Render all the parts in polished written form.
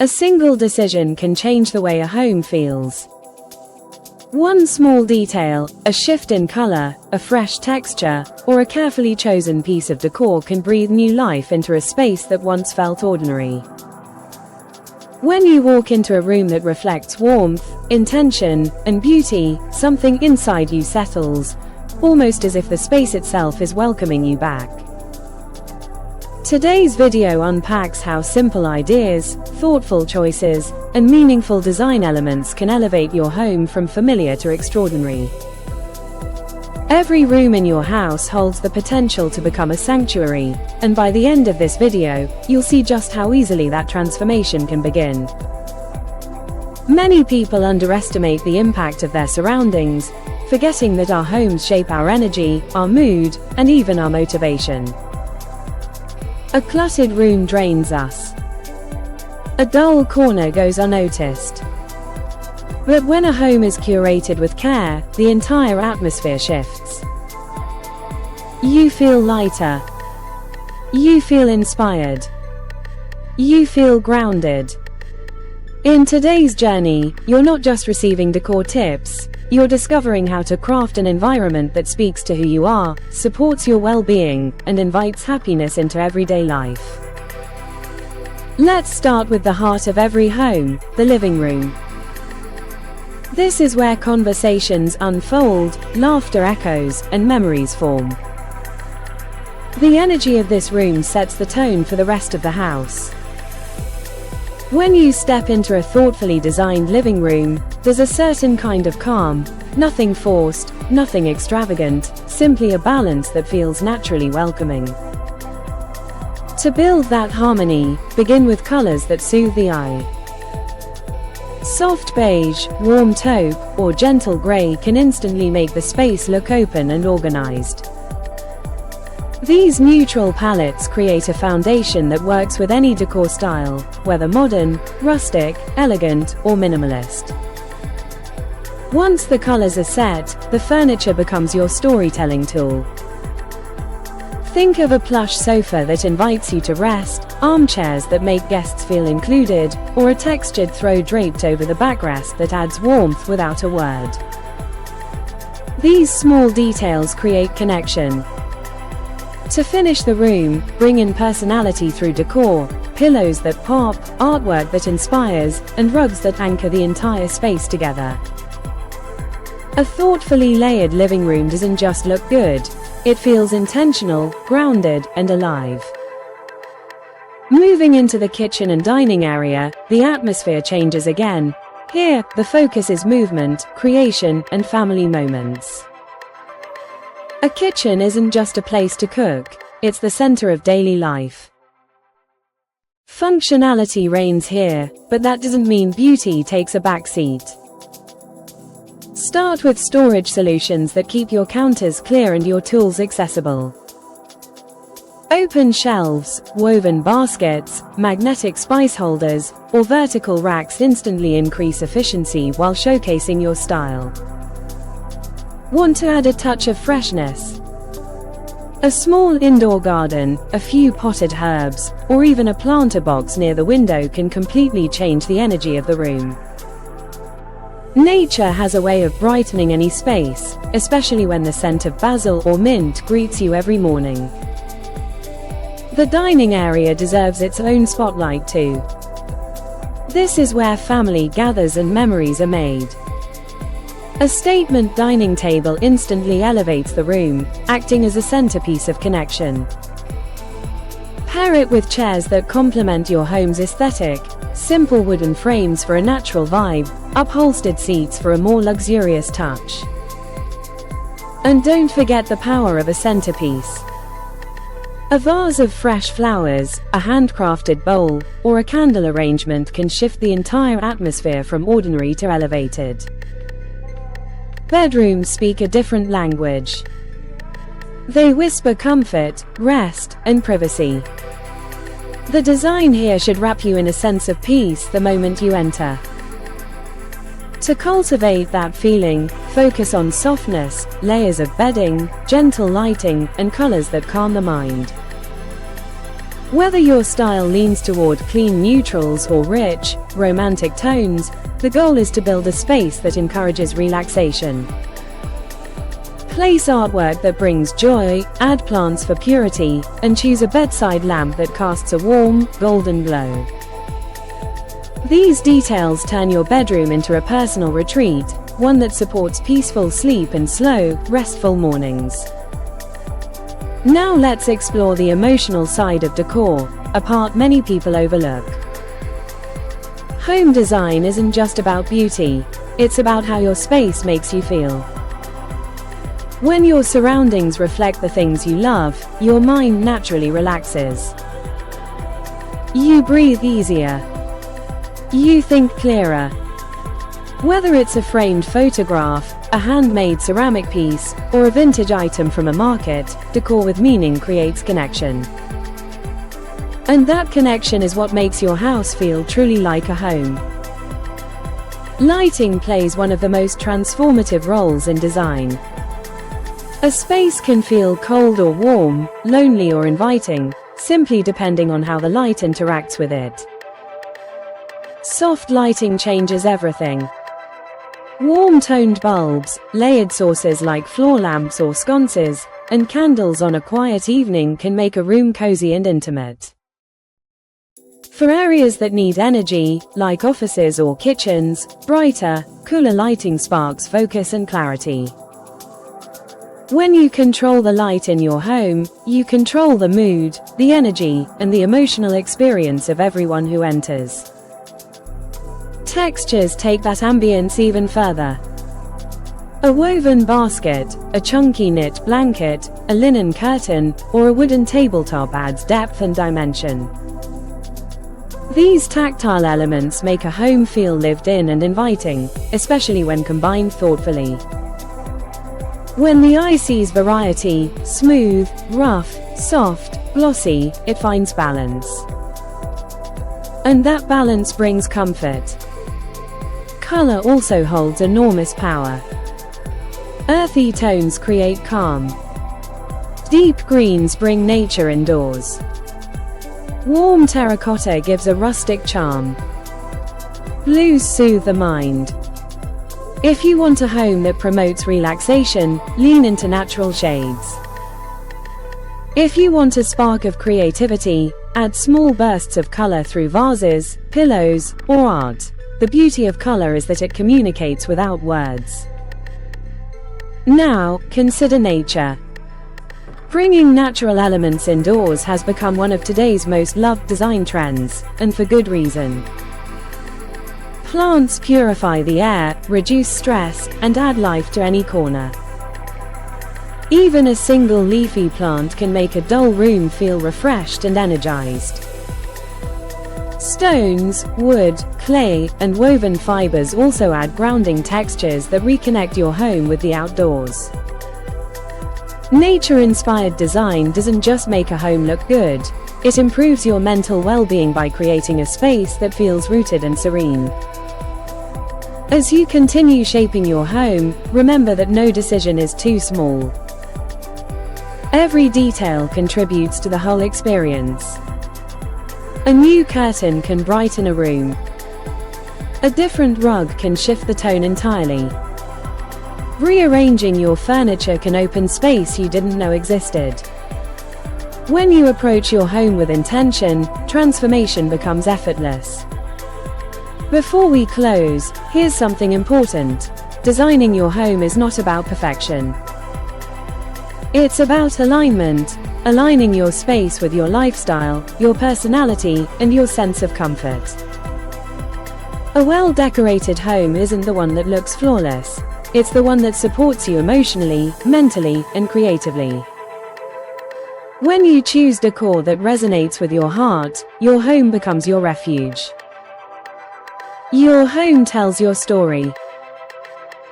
A single decision can change the way a home feels. One small detail, a shift in color, a fresh texture, or a carefully chosen piece of decor can breathe new life into a space that once felt ordinary. When you walk into a room that reflects warmth, intention, and beauty, something inside you settles, almost as if the space itself is welcoming you back. Today's video unpacks how simple ideas, thoughtful choices, and meaningful design elements can elevate your home from familiar to extraordinary. Every room in your house holds the potential to become a sanctuary, and by the end of this video, you'll see just how easily that transformation can begin. Many people underestimate the impact of their surroundings, forgetting that our homes shape our energy, our mood, and even our motivation. A cluttered room drains us. A dull corner goes unnoticed. But when a home is curated with care, the entire atmosphere shifts. You feel lighter. You feel inspired. You feel grounded. In today's journey, you're not just receiving decor tips, you're discovering how to craft an environment that speaks to who you are, supports your well-being, and invites happiness into everyday life. Let's start with the heart of every home, the living room. This is where conversations unfold, laughter echoes, and memories form. The energy of this room sets the tone for the rest of the house. When you step into a thoughtfully designed living room, there's a certain kind of calm, nothing forced, nothing extravagant, simply a balance that feels naturally welcoming. To build that harmony, begin with colors that soothe the eye. Soft beige, warm taupe, or gentle gray can instantly make the space look open and organized. These neutral palettes create a foundation that works with any decor style, whether modern, rustic, elegant, or minimalist. Once the colors are set, the furniture becomes your storytelling tool. Think of a plush sofa that invites you to rest, armchairs that make guests feel included, or a textured throw draped over the backrest that adds warmth without a word. These small details create connection. To finish the room, bring in personality through decor, pillows that pop, artwork that inspires, and rugs that anchor the entire space together. A thoughtfully layered living room doesn't just look good, it feels intentional, grounded, and alive. Moving into the kitchen and dining area, the atmosphere changes again. Here, the focus is movement, creation, and family moments. A kitchen isn't just a place to cook, it's the center of daily life. Functionality reigns here, but that doesn't mean beauty takes a backseat. Start with storage solutions that keep your counters clear and your tools accessible. Open shelves, woven baskets, magnetic spice holders, or vertical racks instantly increase efficiency while showcasing your style. Want to add a touch of freshness? A small indoor garden, a few potted herbs, or even a planter box near the window can completely change the energy of the room. Nature has a way of brightening any space, especially when the scent of basil or mint greets you every morning. The dining area deserves its own spotlight too. This is where family gathers and memories are made. A statement dining table instantly elevates the room, acting as a centerpiece of connection. Pair it with chairs that complement your home's aesthetic, simple wooden frames for a natural vibe, upholstered seats for a more luxurious touch. And don't forget the power of a centerpiece. A vase of fresh flowers, a handcrafted bowl, or a candle arrangement can shift the entire atmosphere from ordinary to elevated. Bedrooms speak a different language. They whisper comfort, rest, and privacy. The design here should wrap you in a sense of peace the moment you enter. To cultivate that feeling, focus on softness, layers of bedding, gentle lighting, and colors that calm the mind. Whether your style leans toward clean neutrals or rich, romantic tones, the goal is to build a space that encourages relaxation. Place artwork that brings joy, add plants for purity, and choose a bedside lamp that casts a warm, golden glow. These details turn your bedroom into a personal retreat, one that supports peaceful sleep and slow, restful mornings. Now let's explore the emotional side of decor, a part many people overlook. Home design isn't just about beauty, it's about how your space makes you feel. When your surroundings reflect the things you love, your mind naturally relaxes. You breathe easier. You think clearer. Whether it's a framed photograph, a handmade ceramic piece, or a vintage item from a market, decor with meaning creates connection. And that connection is what makes your house feel truly like a home. Lighting plays one of the most transformative roles in design. A space can feel cold or warm, lonely or inviting, simply depending on how the light interacts with it. Soft lighting changes everything. Warm-toned bulbs, layered sources like floor lamps or sconces, and candles on a quiet evening can make a room cozy and intimate. For areas that need energy, like offices or kitchens, brighter, cooler lighting sparks focus and clarity. When you control the light in your home, you control the mood, the energy, and the emotional experience of everyone who enters. Textures take that ambience even further. A woven basket, a chunky knit blanket, a linen curtain, or a wooden tabletop adds depth and dimension. These tactile elements make a home feel lived in and inviting, especially when combined thoughtfully. When the eye sees variety, smooth, rough, soft, glossy, it finds balance. And that balance brings comfort. Color also holds enormous power. Earthy tones create calm. Deep greens bring nature indoors. Warm terracotta gives a rustic charm. Blues soothe the mind. If you want a home that promotes relaxation, lean into natural shades. If you want a spark of creativity, add small bursts of color through vases, pillows, or art. The beauty of color is that it communicates without words. Now, consider nature. Bringing natural elements indoors has become one of today's most loved design trends, and for good reason. Plants purify the air, reduce stress, and add life to any corner. Even a single leafy plant can make a dull room feel refreshed and energized. Stones, wood, clay, and woven fibers also add grounding textures that reconnect your home with the outdoors. Nature-inspired design doesn't just make a home look good, it improves your mental well-being by creating a space that feels rooted and serene. As you continue shaping your home, remember that no decision is too small. Every detail contributes to the whole experience. A new curtain can brighten a room. A different rug can shift the tone entirely. Rearranging your furniture can open space you didn't know existed. When you approach your home with intention, transformation becomes effortless. Before we close, here's something important. Designing your home is not about perfection. It's about alignment, aligning your space with your lifestyle, your personality, and your sense of comfort. A well-decorated home isn't the one that looks flawless. It's the one that supports you emotionally, mentally, and creatively. When you choose decor that resonates with your heart, your home becomes your refuge. Your home tells your story.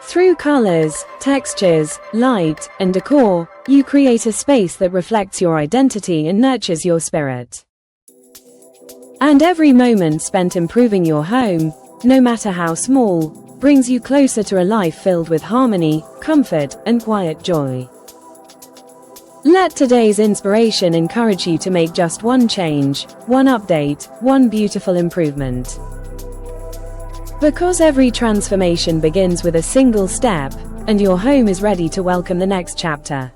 Through colors, textures, light, and decor, you create a space that reflects your identity and nurtures your spirit. And every moment spent improving your home, no matter how small, brings you closer to a life filled with harmony, comfort, and quiet joy. Let today's inspiration encourage you to make just one change, one update, one beautiful improvement. Because every transformation begins with a single step, and your home is ready to welcome the next chapter.